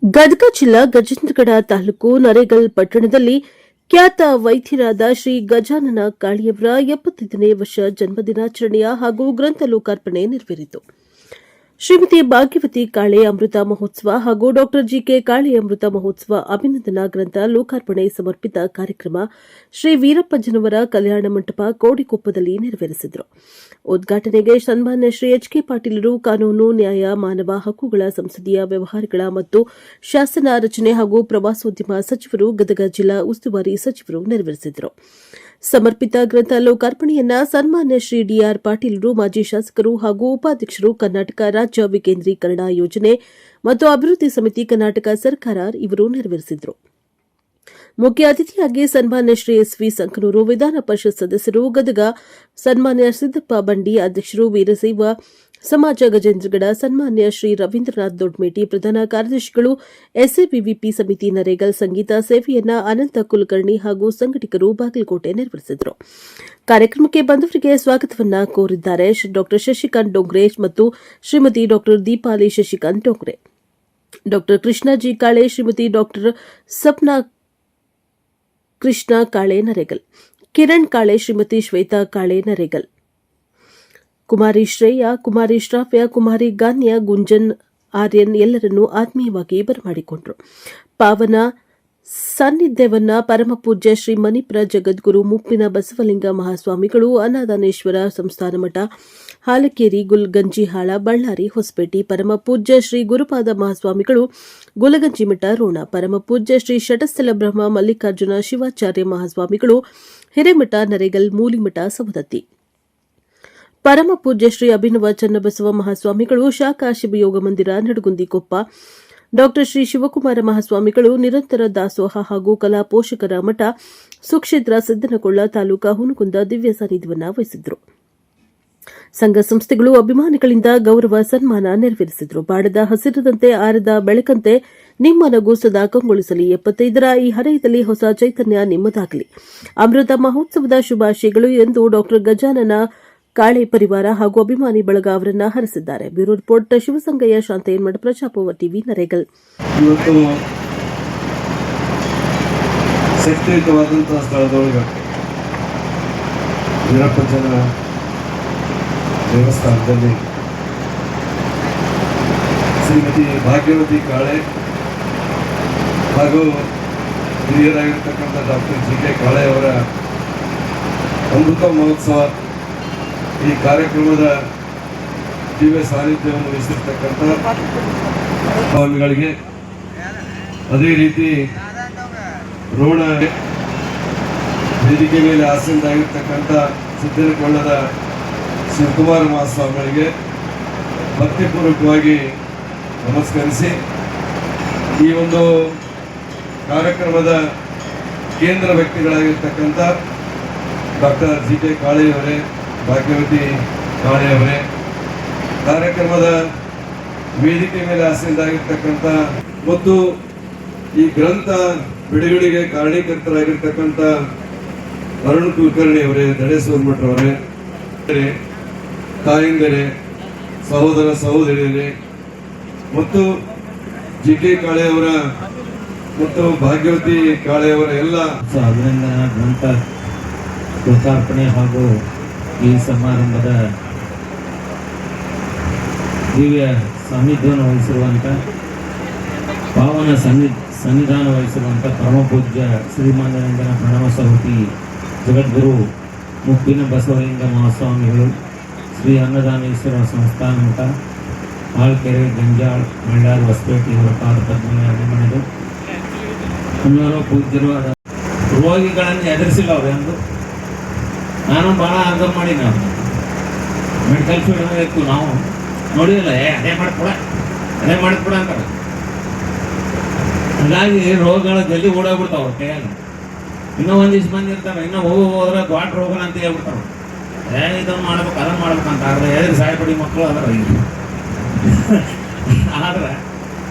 ಗದಗ ಜಿಲ್ಲಾ ಗಜೇಂದ್ರಗಡ ತಾಲೂಕು ನರೇಗಲ್ ಪಟ್ಟಣದಲ್ಲಿ ಖ್ಯಾತ ವೈದ್ಯರಾದ ಶ್ರೀ ಗಜಾನನ ಕಾಳಿಯವರ 75ನೇ ವರ್ಷ ಜನ್ಮದಿನಾಚರಣೆಯ ಹಾಗೂ ಗ್ರಂಥ ಲೋಕಾರ್ಪಣೆ ನೆರವೇರಿತು. ಶ್ರೀಮತಿ ಭಾಗ್ಯವತಿ ಕಾಳೆ ಅಮೃತ ಮಹೋತ್ಸವ ಹಾಗೂ ಡಾ ಜಿಕೆ ಕಾಳೆ ಅಮೃತ ಮಹೋತ್ಸವ ಅಭಿನಂದನಾ ಗ್ರಂಥ ಲೋಕಾರ್ಪಣೆ ಸಮರ್ಪಿತ ಕಾರ್ಯಕ್ರಮ ಶ್ರೀ ವೀರಪ್ಪಜ್ಜನವರ ಕಲ್ಯಾಣ ಮಂಟಪ ಕೋಡಿಕೊಪ್ಪದಲ್ಲಿ ನೆರವೇರಿಸಿದರು. ಉದ್ಘಾಟನೆಗೆ ಸನ್ಮಾನ್ಯ ಶ್ರೀ ಎಚ್.ಕೆ. ಪಾಟೀಲರು ಕಾನೂನು, ನ್ಯಾಯ, ಮಾನವ ಹಕ್ಕುಗಳ, ಸಂಸದೀಯ ವ್ಯವಹಾರಗಳ ಮತ್ತು ಶಾಸನ ರಚನೆ ಹಾಗೂ ಪ್ರವಾಸೋದ್ಯಮ ಸಚಿವರು, ಗದಗ ಜಿಲ್ಲಾ ಉಸ್ತುವಾರಿ ಸಚಿವರು ನೆರವೇರಿಸಿದರು. ಸಮರ್ಪಿತ ಗ್ರಂಥ ಲೋಕಾರ್ಪಣೆಯನ್ನ ಸನ್ಮಾನ್ಯ ಶ್ರೀ ಡಿಆರ್ ಪಾಟೀಲರು, ಮಾಜಿ ಶಾಸಕರು ಹಾಗೂ ಉಪಾಧ್ಯಕ್ಷರು, ಕರ್ನಾಟಕ ರಾಜ್ಯ ವಿಕೇಂದ್ರೀಕರಣ ಯೋಜನೆ ಮತ್ತು ಅಭಿವೃದ್ಧಿ ಸಮಿತಿ, ಕರ್ನಾಟಕ ಸರ್ಕಾರ ಇವರು ನೆರವೇರಿಸಿದರು. ಮುಖ್ಯ ಅತಿಥಿಯಾಗಿ ಸನ್ಮಾನ್ಯ ಶ್ರೀ ಎಸ್.ವಿ. ಸಂಕನೂರು, ವಿಧಾನ ಪರಿಷತ್ ಸದಸ್ಯರು, ಗದಗ ಸನ್ಮಾನ್ಯ ಸಿದ್ದಪ್ಪ ಬಂಡಿ, ಅಧ್ಯಕ್ಷರು, ವೀರಶೈವ ಸಮಾಜ ಗಜೇಂದ್ರಗಡ ಸನ್ಮಾನ್ಯ ಶ್ರೀ ರವೀಂದ್ರನಾಥ್ ದೊಡ್ಮೇಟಿ, ಪ್ರಧಾನ ಕಾರ್ಯದರ್ಶಿಗಳು, ಎಸ್ಎಬಿವಿಪಿ ಸಮಿತಿ ನರೇಗಲ್, ಸಂಗೀತ ಸೇವೆಯನ್ನ ಅನಂತ ಕುಲಕರ್ಣಿ ಹಾಗೂ ಸಂಘಟಕರು ಬಾಗಲಕೋಟೆ ನೆರವೇರಿಸಿದರು. ಕಾರ್ಯಕ್ರಮಕ್ಕೆ ಬಂದವರಿಗೆ ಸ್ವಾಗತವನ್ನ ಕೋರಿದ್ದಾರೆ ಡಾ ಶಶಿಕಾಂತ್ ಡೋಂಗ್ರೆ ಮತ್ತು ಶ್ರೀಮತಿ ಡಾ ದೀಪಾಲಿ ಶಶಿಕಾಂತ್ ಡೋಂಗ್ರೆ, ಡಾ ಕೃಷ್ಣ ಜಿ ಕಾಳೆ, ಶ್ರೀಮತಿ ಡಾ ಸಪ್ನಾ ಕೃಷ್ಣ ಕಾಳೆ ನರೇಗಲ್, ಕಿರಣ್ ಕಾಳೆ, ಶ್ರೀಮತಿ ಶ್ವೇತಾ ಕಾಳೆ ನರೇಗಲ್, ಕುಮಾರಿ ಶ್ರೇಯ, ಕುಮಾರಿ ಶ್ರಾವ್ಯ, ಕುಮಾರಿ ಗಾನ್ಯ, ಗುಂಜನ್, ಆರ್ಯನ್ ಎಲ್ಲರನ್ನೂ ಆತ್ಮೀಯವಾಗಿ ಬರಮಾಡಿಕೊಂಡರು. ಪಾವನ ಸಾನ್ನಿಧ್ಯವನ್ನ ಪರಮಪೂಜ್ಯ ಶ್ರೀ ಮಣಿಪುರ ಜಗದ್ಗುರು ಮುಪ್ಪಿನ ಬಸವಲಿಂಗ ಮಹಾಸ್ವಾಮಿಗಳು, ಅನ್ನದಾನೇಶ್ವರ ಸಂಸ್ಥಾನ ಮಠ, ಹಾಲಕೇರಿ, ಗುಲ್ಗಂಜಿಹಾಳ, ಬಳ್ಳಾರಿ, ಹೊಸಪೇಟೆ, ಪರಮಪೂಜ್ಯ ಶ್ರೀ ಗುರುಪಾದ ಮಹಾಸ್ವಾಮಿಗಳು, ಗುಲಗಂಜಿ ಮಠ, ರೋಣ, ಪರಮಪೂಜ್ಯ ಶ್ರೀ ಷಟಸ್ಥಲ ಬ್ರಹ್ಮ ಮಲ್ಲಿಕಾರ್ಜುನ ಶಿವಾಚಾರ್ಯ ಮಹಾಸ್ವಾಮಿಗಳು, ಹಿರೇಮಠ, ನರೇಗಲ್, ಮೂಲಿಮಠ, ಸವದತ್ತಿ, ಪರಮ ಪೂಜ್ಯ ಶ್ರೀ ಅಭಿನವ ಚನ್ನಬಸವ ಮಹಾಸ್ವಾಮಿಗಳು, ಶಾಖಾ ಶಿವಯೋಗ ಮಂದಿರ, ನಡಗುಂದಿಕೊಪ್ಪ, ಡಾ ಶ್ರೀ ಶಿವಕುಮಾರ ಮಹಾಸ್ವಾಮಿಗಳು, ನಿರಂತರ ದಾಸೋಹ ಹಾಗೂ ಕಲಾ ಪೋಷಕರ ಮಠ, ಸುಕ್ಷೇತ್ರ, ಸಿದ್ದನಕೊಳ್ಳ, ತಾಲೂಕಾ ಹುನಗುಂದ ದಿವ್ಯ ಸಾನ್ನಿಧ್ಯವನ್ನು ವಹಿಸಿದ್ರು. ಸಂಘ ಸಂಸ್ಥೆಗಳು ಅಭಿಮಾನಿಗಳಿಂದ ಗೌರವ ಸನ್ಮಾನ ನೆರವೇರಿಸಿದರು. ಬಾಡದ ಹಸಿರದಂತೆ ಆರದ ಬೆಳಕಂತೆ ನಿಮ್ಮ ನಗು ಸದಾ ಕಂಗೊಳಿಸಲಿ. 75ರ ಈ ಹರೆಯದಲ್ಲಿ ಹೊಸ ಚೈತನ್ಯ ನಿಮ್ಮದಾಗಲಿ. ಅಮೃತ ಮಹೋತ್ಸವದ ಶುಭಾಶಯಗಳು ಎಂದು ಡಾ ಗಜಾನನ ಕಾಳೆ ಪರಿವಾರ ಹಾಗೂ ಅಭಿಮಾನಿ ಬಳಗ ಅವರನ್ನ ಹರಿಸಿದ್ದಾರೆ. ಬ್ಯೂರೋ ರಿಪೋರ್ಟ್ ಶಿವಸಂಗಯ್ಯ, ಶಾಂತಯ್ಯಮಠ, ಪ್ರಜಾಪವ ಟಿವಿ, ನರೇಗಲ್. ಇವತ್ತು ಶಕ್ತಿಯುತವಾದಂತಹ ಸ್ಥಳದೊಳಗೆ ವೀರಪ್ಪಜ್ಜನ ದೇವಸ್ಥಾನದಲ್ಲಿ ಶ್ರೀಮತಿ ಭಾಗ್ಯವತಿ ಕಾಳೆ ಹಾಗೂ ಹಿರಿಯರಾಗಿರ್ತಕ್ಕಂಥ ಡಾಕ್ಟರ್ ಜಿಕೆ ಕಾಳೆ ಅವರ ಅಮೃತ ಮಹೋತ್ಸವ ಈ ಕಾರ್ಯಕ್ರಮದ ದಿವ್ಯ ಸಾನ್ನಿಧ್ಯವನ್ನು ವಹಿಸಿರ್ತಕ್ಕಂಥ ಸ್ವಾಮಿಗಳಿಗೆ, ಅದೇ ರೀತಿ ರೋಣ ವೇದಿಕೆ ಮೇಲೆ ಆಸೀನರಾಗಿರ್ತಕ್ಕಂಥ ಸಿದ್ದನಕೊಳ್ಳದ ಶಿವಕುಮಾರ ಮಹಾಸ್ವಾಮಿಗಳಿಗೆ ಭಕ್ತಿಪೂರ್ವಕವಾಗಿ ನಮಸ್ಕರಿಸಿ, ಈ ಒಂದು ಕಾರ್ಯಕ್ರಮದ ಕೇಂದ್ರ ವ್ಯಕ್ತಿಗಳಾಗಿರ್ತಕ್ಕಂಥ ಡಾಕ್ಟರ್ ಜಿಕೆ ಕಾಳೆಯವರೇ, ಭಾಗ್ಯವತಿ ಕಾಳೆಯವರೇ, ಕಾರ್ಯಕ್ರಮದ ವೇದಿಕೆ ಮೇಲೆ ಆಸೀನರಾಗಿರ್ತಕ್ಕಂಥ ಮತ್ತು ಈ ಗ್ರಂಥ ಬಿಡುಗಡೆಗೆ ಕಾರಣೀಕರ್ತರಾಗಿರ್ತಕ್ಕಂಥ ಅರುಣ್ ಕುಲಕರ್ಣಿ ಅವರೇ, ದಡೇಶ್ವರ ಮಠರವರೇ, ತಾಯಂಗರೇ, ಸಹೋದರ ಸಹೋದರಿಯರೇ ಮತ್ತು ಜಿಕೆ ಕಾಳೆಯವರ ಮತ್ತು ಭಾಗ್ಯವತಿ ಕಾಳೆಯವರ ಎಲ್ಲ ಅಭಿನಂದನಾ ಗ್ರಂಥ ಲೋಕಾರ್ಪಣೆ ಹಾಗೂ ಈ ಸಮಾರಂಭದ ದಿವ್ಯ ಸಾನ್ನಿಧ್ಯವನ್ನು ವಹಿಸಿರುವಂಥ, ಪಾವನ ಸನ್ನಿಧಾನ ವಹಿಸಿರುವಂಥ ಪರಮಪೂಜ್ಯ ಶ್ರೀಮಾನಂದನ ಪ್ರಣವ ಸರಸ್ವತಿ ಜಗದ್ಗುರು ಮುಪ್ಪಿನ ಬಸವಲಿಂಗ ಮಹಾಸ್ವಾಮಿಗಳು, ಶ್ರೀ ಅನ್ನದಾನೇಶ್ವರ ಸಂಸ್ಥಾನ ಮಠ, ಹಾಲ್ಕೆರೆ, ಗಂಜಾಳ್, ಬಳ್ಳಾರಿ, ಹೊಸಪೇಟೆ ಇವರ ಪಾದ ಪದ್ಮಗಳನ್ನು ಮಣಿದು ಅನ್ವರ ಪೂಜ್ಯರು ಆದ ರೋಗಿಗಳನ್ನು ಎದುರಿಸಿಲ್ಲ ಅವರು ಎಂದು ನಾನು ಭಾಳ ಅರ್ಥ ಮಾಡಿ, ನಾವು ಮೆಡಿಕಲ್ ಫೀಲ್ಡ್ ಇತ್ತು, ನಾವು ನೋಡಿಲ್ಲ, ಅದೇ ಮಾಡಿಕೊಡ ಅಂತಾರೆ. ಹಾಗಾಗಿ ರೋಗಗಳ ಜಲ್ದಿ ಓಡೋಗ್ಬಿಡ್ತಾವ ಅವ್ರ ಕೈಯಲ್ಲಿ. ಇನ್ನೂ ಒಂದಿಷ್ಟು ಮಂದಿ ಇರ್ತಾರೆ, ಇನ್ನೂ ಹೋದ್ರೆ ದ್ವಾಟ ರೋಗನ ಅಂತ ಹೇಳ್ಬಿಡ್ತಾರೆ. ಇದನ್ನು ಮಾಡ್ಬೇಕು, ಅದನ್ನು ಮಾಡ್ಬೇಕಂತ ಆದ್ರೆ ಎದುರು ಸಾಯ್ಪಡಿ ಮಕ್ಕಳು ಅದರ. ಆದ್ರೆ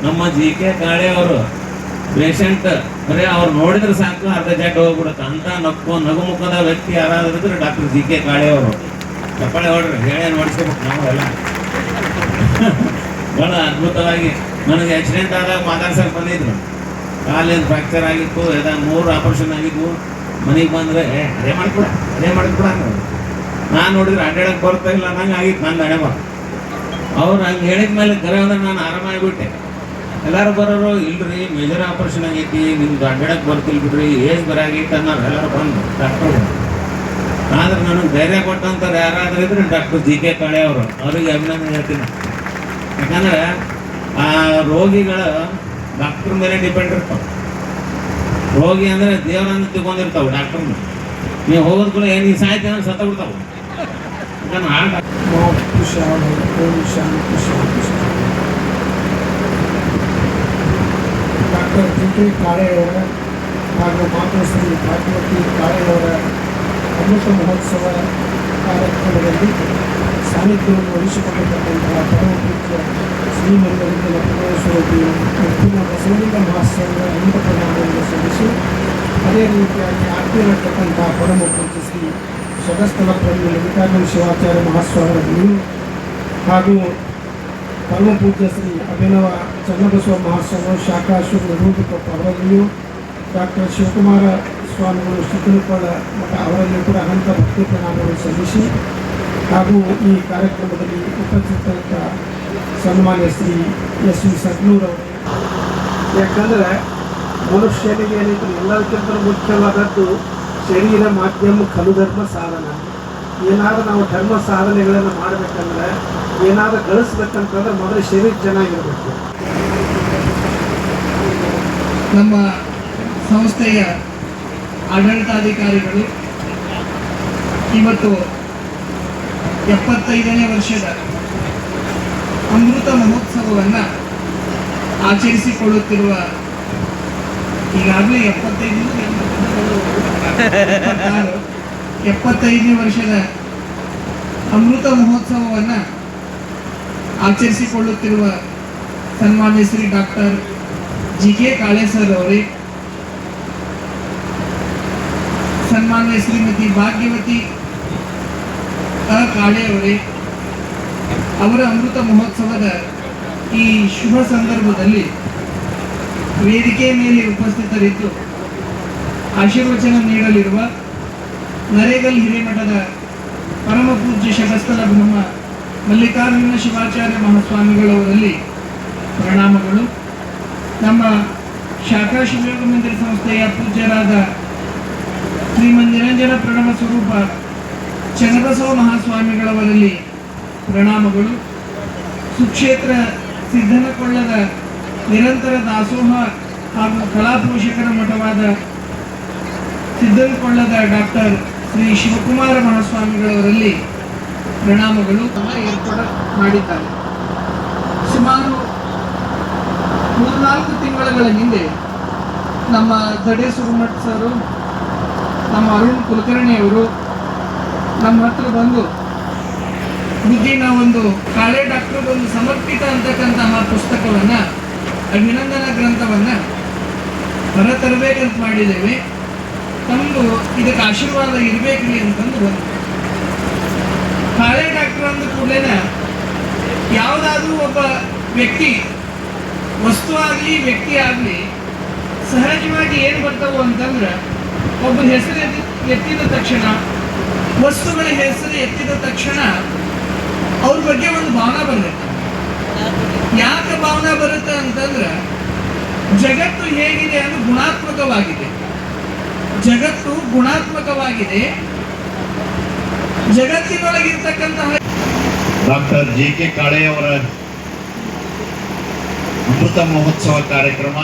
ನಮ್ಮ ಜಿಕೆ ಕಾಳೆ ಅವರು ಪೇಷಂಟ್ ಬರೀ ಅವ್ರು ನೋಡಿದ್ರೆ ಸಾಕು ಅರ್ಧ ಜಡ್ ಹೋಗ್ಬಿಡುತ್ತೆ ಅಂತ ನಗುಮುಖದ ವ್ಯಕ್ತಿ ಯಾರಾದ್ರೆ ಡಾಕ್ಟರ್ ಜಿಕೆ ಕಾಳೆ ಅವರು. ಚಪ್ಪಾಳೆ ಹೊಡ್ರಿ, ಹೇಳಿ ನೋಡಿಸ್ಬೇಕು ನಾವು ಎಲ್ಲ. ಬಹಳ ಅದ್ಭುತವಾಗಿ ನನಗೆ ಆಕ್ಸಿಡೆಂಟ್ ಆದಾಗ ಮಾತಾಡ್ಸಕ್ಕೆ ಬಂದಿದ್ರು, ಕಾಲಿಂದ ಫ್ರ್ಯಾಕ್ಚರ್ ಆಗಿತ್ತು, 3 ಆಪರೇಷನ್ ಆಗಿದ್ವು. ಮನೆಗೆ ಬಂದರೆ ಅದೇ ಮಾಡಿಕೊಡ ಅನ್ನೋದು. ನಾನು ನೋಡಿದ್ರೆ ಅಡ್ಡಾಡಕ್ಕೆ ಬರ್ತಾ ಇಲ್ಲ ನಂಗೆ ಆಗಿತ್ತು ನನ್ನ ಹಣೆ ಬರ. ಅವ್ರು ಹಂಗೆ ಹೇಳಿದ ಮೇಲೆ ಕರೆ ಅಂದ್ರೆ ನಾನು ಆರಾಮಾಗಿಬಿಟ್ಟೆ. ಎಲ್ಲರೂ ಬರೋರು ಇಲ್ರಿ ಮೇಜರ್ ಆಪರೇಷನ್ ಆಗೈತಿ, ನಿಮ್ದು ಅಡ್ಡಾಡಕ್ಕೆ ಬರ್ತಿಲ್ಲ ಬಿಡ್ರಿ, ಏಜ್ ಬರಾಗೈತೆ ಅನ್ನೋರು ಎಲ್ಲರೂ ಬಂದು ಡಾಕ್ಟರ್. ಆದ್ರೆ ನನಗೆ ಧೈರ್ಯ ಕೊಟ್ಟಂಥವ್ರು ಯಾರಾದ್ರೂ ಇದ್ರೆ ಡಾಕ್ಟರ್ ಜಿ ಕೆ ಕಾಳೆ ಅವರು, ಅವ್ರಿಗೆ ಅಭಿನಂದನೆ ಹೇಳ್ತೀನಿ. ಯಾಕಂದ್ರೆ ಆ ರೋಗಿಗಳ ಡಾಕ್ಟರ್ ಮೇಲೆ ಡಿಪೆಂಡ್ ಇರ್ತಾವೆ. ರೋಗಿ ಅಂದರೆ ದೇವರನ್ನು ತಿಳ್ಕೊಂಡಿರ್ತಾವೆ ಡಾಕ್ಟರ್ನ. ನೀವು ಹೋಗೋದು ಕೂಡ ಏನು ಸಾಯ್ತಿ ಅಂದ್ರೆ ಸತ್ತ ಬಿಡ್ತಾವೆ. ಯಾಕಂದ್ರೆ ಆ ಡಾಕ್ಟರ್ ಜಿ ಕೆ ಕಾಳೆಯವರ ಹಾಗೂ ಮಾತೃಶ್ರೀ ಭಾಗ್ಯವತಿ ಕಾಳೆಯವರ ಅಮೃತ ಮಹೋತ್ಸವ ಕಾರ್ಯಕ್ರಮದಲ್ಲಿ ಸಾನ್ನಿಧ್ಯವನ್ನು ವಹಿಸಿಕೊಂಡಿರ್ತಕ್ಕಂತಹ ಪರಮ ಪೂಜ್ಯ ಶ್ರೀಮಂತಲಿಂಗನ ಪರಮೇಶ್ವರತಿ ಉಪ್ಪಿನ ಬಸವಲಿಂಗ ಮಹಾಸ್ವಾಮಿಗಳ ಅನಂತ ಪ್ರಣಾಮವನ್ನು ಸಲ್ಲಿಸಿ, ಅದೇ ರೀತಿಯಾಗಿ ಆತ್ಮೀಯರಾಗಿರ್ತಕ್ಕಂತಹ ಪರಮ ಪೂಜ್ಯ ಶ್ರೀ ಸ್ವಗಸ್ಥಲ ಪ್ರಭು ಮಲ್ಲಿಕಾರ್ಜುನ ಶಿವಾಚಾರ್ಯ ಮಹಾಸ್ವಾಮಿಗಳು ಹಾಗೂ ಪರಮ ಪೂಜ್ಯ ಶ್ರೀ ಅಭಿನವ ಚನ್ನಬಸವ ಮಹಾಸ್ವಾಮಿ ಶಾಖಾಶ್ವರ ನಿರೂಪಕ ಅವರಲ್ಲಿಯೂ ಡಾಕ್ಟರ್ ಶಿವಕುಮಾರ ಸ್ವಾಮಿಗಳು ಸಿದ್ದನಕೊಳ್ಳ ಮಠ ಅವರಲ್ಲಿಯೂ ಕೂಡ ಅನಂತ ಭಕ್ತಿ ಪ್ರಣಾಮವನ್ನು ಸಲ್ಲಿಸಿ, ಹಾಗೂ ಈ ಕಾರ್ಯಕ್ರಮದಲ್ಲಿ ಉಪಸ್ಥಿತ ಸನ್ಮಾನ್ಯ ಶ್ರೀ ಎಸ್ ವಿ ಸದ್ನೂರವರು. ಯಾಕಂದರೆ ಮನುಷ್ಯನಿಗೆ ಏನಿದ್ರು ಎಲ್ಲದಕ್ಕಿಂತ ಮುಖ್ಯವಾದದ್ದು ಶರೀರ ಮಾಧ್ಯಮ ಖಲು ಧರ್ಮ ಸಾಧನ. ಏನಾದರೂ ನಾವು ಧರ್ಮ ಸಾಧನೆಗಳನ್ನು ಮಾಡಬೇಕಂದ್ರೆ, ಏನಾದರೂ ಗಳಿಸ್ಬೇಕಂತಂದ್ರೆ ಮೊದಲು ಶರೀರ ಚೆನ್ನಾಗಿರಬೇಕು. ನಮ್ಮ ಸಂಸ್ಥೆಯ ಆಡಳಿತಾಧಿಕಾರಿಗಳು ಇವತ್ತು 75ನೇ ವರ್ಷದ ಅಮೃತ ಮಹೋತ್ಸವವನ್ನು ಆಚರಿಸಿಕೊಳ್ಳುತ್ತಿರುವ, ಈಗಾಗಲೇ 75ನೇ ವರ್ಷದ ಅಮೃತ ಮಹೋತ್ಸವವನ್ನು ಆಚರಿಸಿಕೊಳ್ಳುತ್ತಿರುವ ಸನ್ಮಾನ್ಯ Shri doctor G K Kale sir ಅವರೇ, ಸನ್ಮಾನ್ಯ ಶ್ರೀಮತಿ ಭಾಗ್ಯವತಿ ಕಾಳೆಯವರೇ, ಅವರ ಅಮೃತ ಮಹೋತ್ಸವದ ಈ ಶುಭ ಸಂದರ್ಭದಲ್ಲಿ ವೇದಿಕೆ ಮೇಲೆ ಉಪಸ್ಥಿತರಿದ್ದು ಆಶೀರ್ವಚನ ನೀಡಲಿರುವ ನರೇಗಲ್ ಹಿರೇಮಠದ ಪರಮ ಪೂಜ್ಯ ಶಗಸ್ಥಲ ಬ್ರಹ್ಮ ಮಲ್ಲಿಕಾರ್ಜುನ ಶಿವಾಚಾರ್ಯ ಮಹಾಸ್ವಾಮಿಗಳವರಲ್ಲಿ ಪ್ರಣಾಮಗಳು. ನಮ್ಮ ಶಾಖಾ ಶಿವಯೋಗ ಮಂದಿರ ಸಂಸ್ಥೆಯ ಪೂಜ್ಯರಾದ ಶ್ರೀಮನ್ ನಿರಂಜನ ಪ್ರಣವ ಸ್ವರೂಪ ಚನ್ನಬಸವ ಮಹಾಸ್ವಾಮಿಗಳವರಲ್ಲಿ ಪ್ರಣಾಮಗಳು. ಸುಕ್ಷೇತ್ರ ಸಿದ್ದನಕೊಳ್ಳದ ನಿರಂತರ ದಾಸೋಹ ಹಾಗೂ ಕಲಾ ಪೋಷಕರ ಮಠವಾದ ಸಿದ್ದನಕೊಳ್ಳದ ಡಾಕ್ಟರ್ ಶ್ರೀ ಶಿವಕುಮಾರ ಮಹಾಸ್ವಾಮಿಗಳವರಲ್ಲಿ ಪ್ರಣಾಮಗಳು ಏರ್ಪಾಡು ಮಾಡಿದ್ದಾರೆ. ಸುಮಾರು 3-4 ತಿಂಗಳ ಹಿಂದೆ ನಮ್ಮ ದಡೆ ಸುರುಮಠ್ ಸರು, ನಮ್ಮ ಅರುಣ್ ಕುಲಕರ್ಣಿಯವರು ನಮ್ಮ ಹತ್ರ ಬಂದು ಬುದ್ಧಿನ ಒಂದು ಕಾಳೆ ಡಾಕ್ಟರ್ ಒಂದು ಸಮರ್ಪಿತ ಅಂತಕ್ಕಂತಹ ಪುಸ್ತಕವನ್ನು, ಅಭಿನಂದನಾ ಗ್ರಂಥವನ್ನು ಹೊರತರಬೇಕಂತ ಮಾಡಿದ್ದೇವೆ, ತಮ್ಮದು ಇದಕ್ಕೆ ಆಶೀರ್ವಾದ ಇರಬೇಕ್ರಿ ಅಂತಂದು ಬಂದು. ಕಾಳೆ ಡಾಕ್ಟರ್ ಅಂದ ಕೂಡಲೇ ಯಾವುದಾದ್ರೂ ಒಬ್ಬ ವ್ಯಕ್ತಿ, ವಸ್ತು ಆಗಲಿ ವ್ಯಕ್ತಿ ಆಗಲಿ ಸಹಜವಾಗಿ ಏನು ಬರ್ತಾವೆ ಅಂತಂದ್ರೆ, ಒಬ್ಬ ಹೆಸರು ಎತ್ತಿದ ತಕ್ಷಣ, ವಸ್ತುಗಳ ಹೆಸರು ಎತ್ತಿದ ತಕ್ಷಣ ಅವ್ರ ಬಗ್ಗೆ ಒಂದು ಭಾವನೆ ಬರುತ್ತೆ. ಯಾಕೆ ಭಾವನೆ ಬರುತ್ತೆ ಅಂತಂದ್ರೆ, ಜಗತ್ತು ಹೇಗಿದೆ ಅಂದ್ರೆ ಗುಣಾತ್ಮಕವಾಗಿದೆ. ಜಗತ್ತು ಗುಣಾತ್ಮಕವಾಗಿದೆ. ಜಗತ್ತಿನೊಳಗಿರ್ತಕ್ಕಂತಹ ಡಾಕ್ಟರ್ ಜಿ ಕೆ ಕಾಳೆಯವರ ಅಮೃತ ಮಹೋತ್ಸವ ಕಾರ್ಯಕ್ರಮ,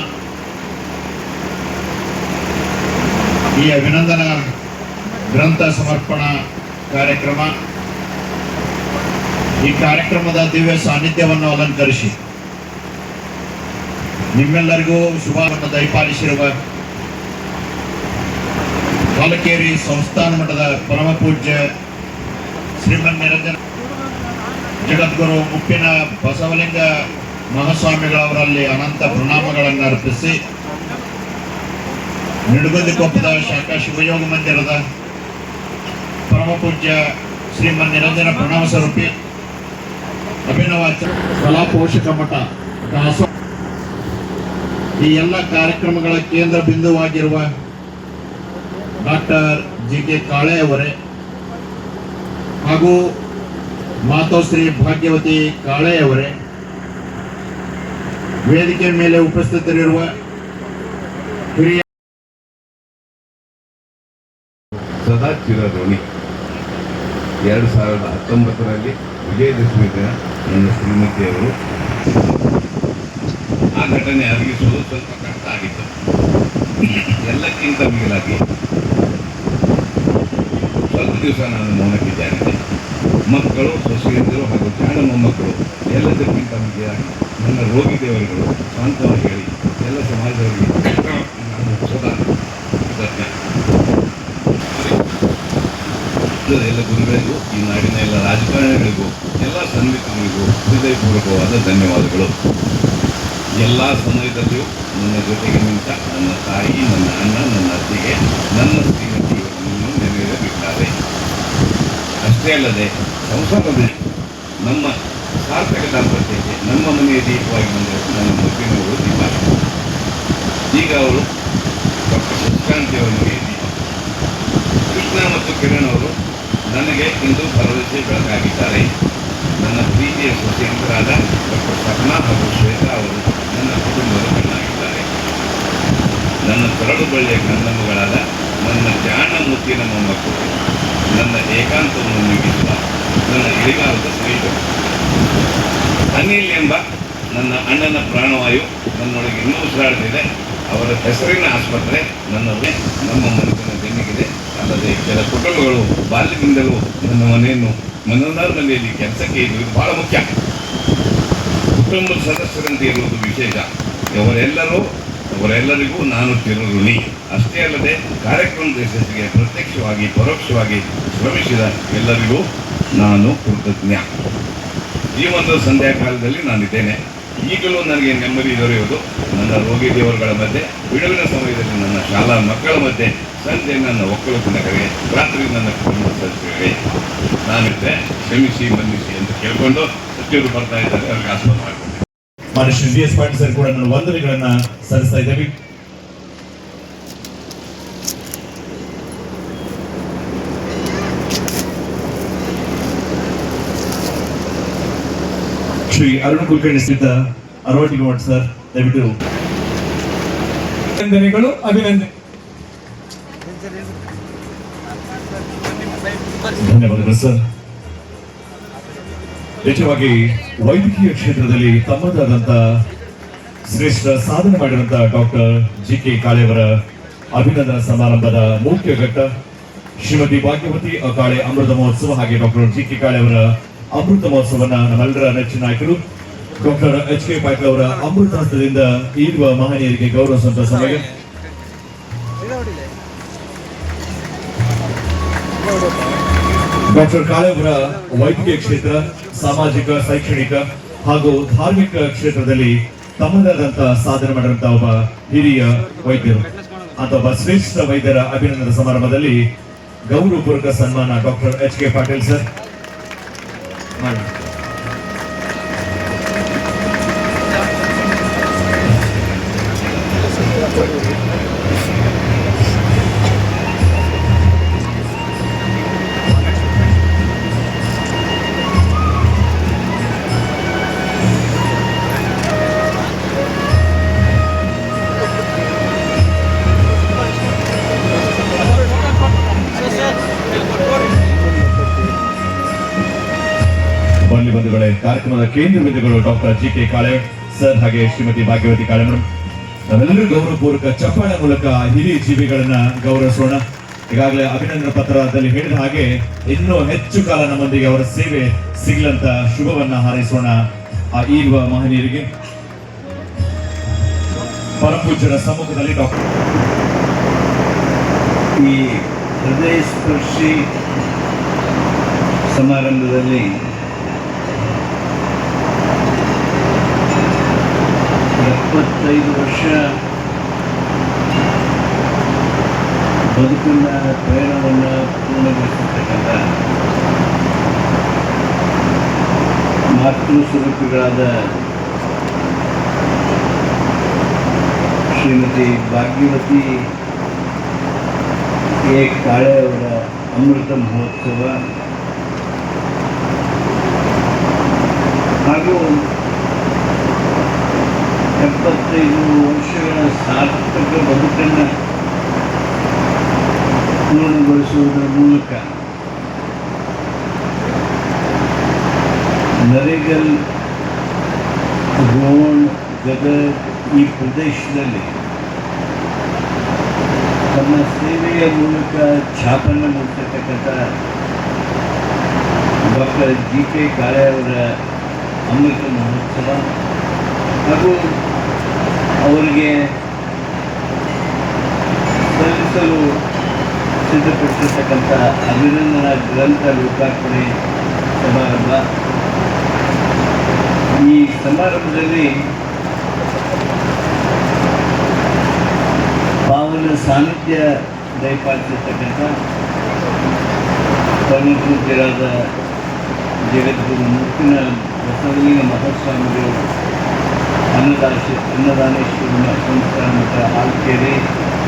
ಈ ಅಭಿನಂದನಾ ಗ್ರಂಥ ಸಮರ್ಪಣಾ ಕಾರ್ಯಕ್ರಮ, ಈ ಕಾರ್ಯಕ್ರಮದ ದಿವ್ಯ ಸಾನ್ನಿಧ್ಯವನ್ನು ಅಲಂಕರಿಸಿ ನಿಮ್ಮೆಲ್ಲರಿಗೂ ಶುಭವನ್ನು ದಯಪಾಲಿಸಿರುವ ಬಾಲಕೇರಿ ಸಂಸ್ಥಾನ ಮಠದ ಪರಮ ಪೂಜ್ಯ ಶ್ರೀಮನ್ ನಿರಂಜನ ಜಗದ್ಗುರು ಮುಪ್ಪಿನ ಬಸವಲಿಂಗ ಮಹಾಸ್ವಾಮಿಗಳವರಲ್ಲಿ ಅನಂತ ಪ್ರಣಾಮಗಳನ್ನು ಅರ್ಪಿಸಿ, ನಿಡಗುಂದಿಕೊಪ್ಪದ ಶಾಖಾ ಶಿವಯೋಗ ಮಂದಿರದ ಪರಮ ಪೂಜ್ಯ ಶ್ರೀಮನ್ ನಿರಂಜನ ಪ್ರಣವ ಸ್ವರೂಪಿ ಅಭಿನವ ಕಲಾ ಪೋಷಕ ಮಠ ಈ ಎಲ್ಲ ಕಾರ್ಯಕ್ರಮಗಳ ಕೇಂದ್ರ ಬಿಂದುವಾಗಿರುವ ಡಾಕ್ಟರ್ ಜಿ.ಕೆ. ಕಾಳೆ ಅವರೇ ಹಾಗೂ ಮಾತೋಶ್ರೀ ಭಾಗ್ಯವತಿ ಕಾಳೆ ಅವರೇ, ವೇದಿಕೆ ಮೇಲೆ ಉಪಸ್ಥಿತರಿರುವ ಹಿರಿಯ ಸದಾ ಚಿರಋಣಿ. 2019ರಲ್ಲಿ ವಿಜಯದಶಮಿ ದಿನ ನನ್ನ ಶ್ರೀಮತಿಯವರು ಆ ಘಟನೆ ಅರಗಿಸುವುದು ಸ್ವಲ್ಪ ಕಷ್ಟ ಆಗಿತ್ತು. ಎಲ್ಲಕ್ಕಿಂತ ಮಿಗಿಲಾಗಿ ಸ್ವಲ್ಪ ದಿವಸ ನಾನು ಮೌನಕ್ಕೆ ಜಾರಿದೆ. ಮಕ್ಕಳು, ಸೊಸೆಯಂದಿರು ಹಾಗೂ ಜಾಣ ಮೊಮ್ಮಕ್ಕಳು ಎಲ್ಲದಕ್ಕಿಂತ ಮಿಗಿಲಾಗಿ ನನ್ನ ರೋಗಿ ದೇವರುಗಳು ಸಾಂತ್ವನ ಹೇಳಿ ಎಲ್ಲ ಸಮಾಜದವರಿಗೆ ನಾನು ಸದಾ ಕೃತಜ್ಞ. ಎಲ್ಲ ಗುರುಗಳಿಗೂ, ಈ ನಾಡಿನ ಎಲ್ಲ ರಾಜಕಾರಣಿಗಳಿಗೂ, ಎಲ್ಲ ಸನ್ಮಿತರಿಗೂ ಹೃದಯಪೂರ್ವಕವಾದ ಧನ್ಯವಾದಗಳು. ಎಲ್ಲ ಸಮಯದಲ್ಲಿಯೂ ನನ್ನ ಜೊತೆಗೆ ನಿಂತ ನನ್ನ ತಾಯಿ, ನನ್ನ ಅಣ್ಣ, ನನ್ನ ಅತ್ತಿಗೆ, ನನ್ನ ಶ್ರೀಮತಿಯವರನ್ನು ನೆನೆಯಲಿದ್ದಾರೆ. ಅಷ್ಟೇ ಅಲ್ಲದೆ ಸಂಸಾರದಲ್ಲಿ ನಮ್ಮ ಸಾರ್ಥಕ ದಾಂಪತ್ಯಕ್ಕೆ ನಮ್ಮ ಮನೆಯ ದೀಪವಾಗಿ ಬಂದರು ನನ್ನ ಮುದ್ದಿನವರು ದೀಪ. ಈಗ ಅವರು ಡಾಕ್ಟರ್ ಶಶಿಕಾಂತಿಯವರ ಮನೆಯ ದೀಪ. ಕೃಷ್ಣ ಮತ್ತು ಕಿರಣ್ ಅವರು ನನಗೆ ಇಂದು ಭರವಸೆ ಬೆಳಕಾಗಿದ್ದಾರೆ. ನನ್ನ ಪ್ರೀತಿಯ ಸೊಸೆಯಂತರಾದ ಡಾಕ್ಟರ್ ಸಪ್ನಾ ಹಾಗೂ ಶ್ವೇತಾ ಅವರು ನನ್ನ ಕುಟುಂಬದ ಕಣ್ಣಾಗಿದ್ದಾರೆ. ನನ್ನ ಕರಡು ಬಳ್ಳಿಯ ಗಂಧಮ್ಮಗಳಾದ ನನ್ನ ಜಾಣ ಮುತ್ತಿನ ಮೊಮ್ಮಕ್ಕಳು, ನನ್ನ ಏಕಾಂತವನ್ನು ನೀಗಿಸುವ ನನ್ನ ಇಳಿಗಾಲದ ಸ್ನೇಹಿತರು. ಅನಿಲ್ ಎಂಬ ನನ್ನ ಅಣ್ಣನ ಪ್ರಾಣವಾಯು ನನ್ನೊಳಗೆ ಇನ್ನೂ ಉಸಿರಾಡುತ್ತಿದೆ. ಅವರ ಹೆಸರಿನ ಆಸ್ಪತ್ರೆ ನನ್ನವೇ ನಮ್ಮ ಮನಸ್ಸಿನ ಬೆನ್ನಿಗಿದೆ. ಅಲ್ಲದೆ ಕೆಲ ಕುಟುಂಬಗಳು ಬಾಲ್ಯದಿಂದಲೂ ನನ್ನ ಮನೆಯನ್ನು ಮನೋನಾರ್ ಮನೆಯಲ್ಲಿ ಕೆಲಸಕ್ಕೆ ಇದು ಬಹಳ ಮುಖ್ಯ. ಕುಟುಂಬದ ಸದಸ್ಯರಂತೆ ಇರುವುದು ವಿಶೇಷ. ಅವರೆಲ್ಲರಿಗೂ ನಾನು ಚಿರಋಣಿ. ಅಷ್ಟೇ ಅಲ್ಲದೆ ಕಾರ್ಯಕ್ರಮದ ಯಶಸ್ಸಿಗೆ ಪ್ರತ್ಯಕ್ಷವಾಗಿ ಪರೋಕ್ಷವಾಗಿ ಶ್ರಮಿಸಿದ ಎಲ್ಲರಿಗೂ ನಾನು ಕೃತಜ್ಞ. ಈ ಒಂದು ಸಂಧ್ಯಾಕಾಲದಲ್ಲಿ ನಾನಿದ್ದೇನೆ. ಈಗಲೂ ನನಗೆ ನೆಮ್ಮದಿ ದೊರೆಯುವುದು ನನ್ನ ರೋಗಿ ದೇವರುಗಳ ಮಧ್ಯೆ, ಬಿಡುವಿನ ಸಮಯದಲ್ಲಿ ನನ್ನ ಶಾಲಾ ಮಕ್ಕಳ ಮಧ್ಯೆ, ಸಂಜೆ ನನ್ನ ಒಕ್ಕಲುತನ ಕಡೆಗೆ, ರಾತ್ರಿ ನನ್ನ ಕುಟುಂಬ ಸದಸ್ಯರಿಗೆ. ನಾನಿದ್ದೆ ಕ್ಷಮಿಸಿ ಮನ್ನಿಸಿ ಅಂತ ಕೇಳಿಕೊಂಡು ಸಚಿವರು ಬರ್ತಾ ಇದ್ದಾರೆ, ಅವ್ರಿಗೆ ಆಸ್ಪದ ಮಾಡಿಕೊಂಡೆ. ಮಾನ್ಯ ಶ್ರೀ ಡಿ.ಎಸ್. ಪಾಟೀಲ್ ಸರ್ ಕೂಡ ನನ್ನ ವಂದನೆಗಳನ್ನ ಸಲ್ಲಿಸ್ತಾ ಇದ್ದೇವೆ. ಶ್ರೀ ಅರುಣ್ ಕುಲಕರ್ಣಿ ಸ್ಥಿತ ಅರವಟಿಗೋಡ್ ಸರ್, ದಯವಿಟ್ಟು ಅಭಿನಂದನೆಗಳು. ಧನ್ಯವಾದಗಳು ಸರ್. ನಿಜವಾಗಿ ವೈದ್ಯಕೀಯ ಕ್ಷೇತ್ರದಲ್ಲಿ ತಮ್ಮದಾದಂತ ಶ್ರೇಷ್ಠ ಸಾಧನೆ ಮಾಡಿರುವಂತಹ ಡಾಕ್ಟರ್ ಜಿ.ಕೆ. ಕಾಳೆಯವರ ಅಭಿನಂದನಾ ಸಮಾರಂಭದ ಮುಖ್ಯ ಘಟ್ಟ ಶ್ರೀಮತಿ ಭಾಗ್ಯವತಿ ಕಾಳೆ ಅಮೃತ ಮಹೋತ್ಸವ, ಹಾಗೆ ಡಾಕ್ಟರ್ ಜಿ.ಕೆ. ಕಾಳೆ ಅವರ ಅಮೃತ ಮಹೋತ್ಸವನ ನಮ್ಮೆಲ್ಲರ ನೆಚ್ಚಿನ ನಾಯಕರು ಡಾಕ್ಟರ್ ಎಚ್.ಕೆ. ಪಾಟೀಲ್ ಅವರ ಅಮೃತ ಹಸ್ತದಿಂದ ಈರುವ ಮಹನೀಯರಿಗೆ ಗೌರವಿಸುವಂತಹ ಸಮಯ. ಡಾಕ್ಟರ್ ಕಾಳೆ ಅವರ ವೈದ್ಯಕೀಯ ಕ್ಷೇತ್ರ, ಸಾಮಾಜಿಕ, ಶೈಕ್ಷಣಿಕ ಹಾಗೂ ಧಾರ್ಮಿಕ ಕ್ಷೇತ್ರದಲ್ಲಿ ತಮ್ಮದಾದಂತಹ ಸಾಧನೆ ಮಾಡಿರುವಂತಹ ಒಬ್ಬ ಹಿರಿಯ ವೈದ್ಯರು ಅಂತ ಒಬ್ಬ ಶ್ರೇಷ್ಠ ವೈದ್ಯರ ಅಭಿನಂದನಾ ಸಮಾರಂಭದಲ್ಲಿ ಗೌರವಪೂರ್ವಕ ಸನ್ಮಾನ ಡಾಕ್ಟರ್ ಎಚ್.ಕೆ. ಪಾಟೀಲ್ ಸರ್. ಬಂಧುಗಳೇ, ಕಾರ್ಯಕ್ರಮದ ಕೇಂದ್ರ ಬಿಂದುಗಳು ಡಾಕ್ಟರ್ ಜಿ.ಕೆ. ಕಾಳೆ ಸರ್ ಹಾಗೆ ಶ್ರೀಮತಿ ಭಾಗ್ಯವತಿ ಕಾಳೆ ಮೇಡಮ್. ನಾವೆಲ್ಲರೂ ಗೌರವಪೂರ್ವಕ ಚಪ್ಪಾಳೆ ಮೂಲಕ ಹಿರಿಯ ಜೀವಿಗಳನ್ನ ಗೌರವಿಸೋಣ. ಈಗಾಗಲೇ ಅಭಿನಂದನಾ ಪತ್ರದಲ್ಲಿ ಹೇಳಿದ ಹಾಗೆ ಇನ್ನೂ ಹೆಚ್ಚು ಕಾಲ ನಮ್ಮೊಂದಿಗೆ ಅವರ ಸೇವೆ ಸಿಗ್ಲಂತ ಶುಭವನ್ನ ಹಾರೈಸೋಣ ಆ ಈರುವ ಮಹನೀಯರಿಗೆ. ಪರಪೂಜ್ಯರ ಸಮ್ಮುಖದಲ್ಲಿ ಡಾಕ್ಟರ್ ಈ ಹೃದಯ ಸ್ಪರ್ಶಿ ಸಮಾರಂಭದಲ್ಲಿ 75 ವರ್ಷ ಬದುಕಿನ ಪ್ರಯಾಣವನ್ನು ಪೂರ್ಣಗೊಳಿಸಿರ್ತಕ್ಕಂಥ ಮಾತೃ ಸ್ವರೂಪಿಗಳಾದ ಶ್ರೀಮತಿ ಭಾಗ್ಯವತಿ ಎ ಕಾಳೆ ಅವರ ಅಮೃತ ಮಹೋತ್ಸವ ಹಾಗೂ 75 ವರ್ಷಗಳ ಸಾರ್ಥಕ ಬದುಕನ್ನು ಪೂರ್ಣಗೊಳಿಸುವುದರ ಮೂಲಕ ನರೇಗಲ್, ಗೋಂಡ್, ಗದಗ್ ಈ ಪ್ರದೇಶದಲ್ಲಿ ತಮ್ಮ ಸೇವೆಯ ಮೂಲಕ ಛಾಪನ್ನು ಮೂಡಿಸತಕ್ಕಂಥ ಡಾಕ್ಟರ್ JK ಕಾಳೆ ಅವರ ಅಮೃತ ಮಹೋತ್ಸವ ಹಾಗೂ ಅವರಿಗೆ ಸಲ್ಲಿಸಲು ಸಿದ್ಧಪಡಿಸಿರ್ತಕ್ಕಂಥ ಅಭಿನಂದನಾ ಗ್ರಂಥ ಲೋಕಾರ್ಪಣೆ ಸಮಾರಂಭ. ಈ ಸಮಾರಂಭದಲ್ಲಿ ಪಾವನ ಸಾನ್ನಿಧ್ಯ ದಯಪಾಲಿಸಿರ್ತಕ್ಕಂಥ ಪರಮಪೂಜ್ಯರಾದ ಜಗದ್ಗುರು ಮುತ್ತಿನ ಬಸವಲಿಂಗ ಮಹಾಸ್ವಾಮಿಗಳು ಅನ್ನದಾನೇಶ್ವರ ಸಂಸ್ಥಾನ ಮಠ ಆಲ್ಕೆರೆ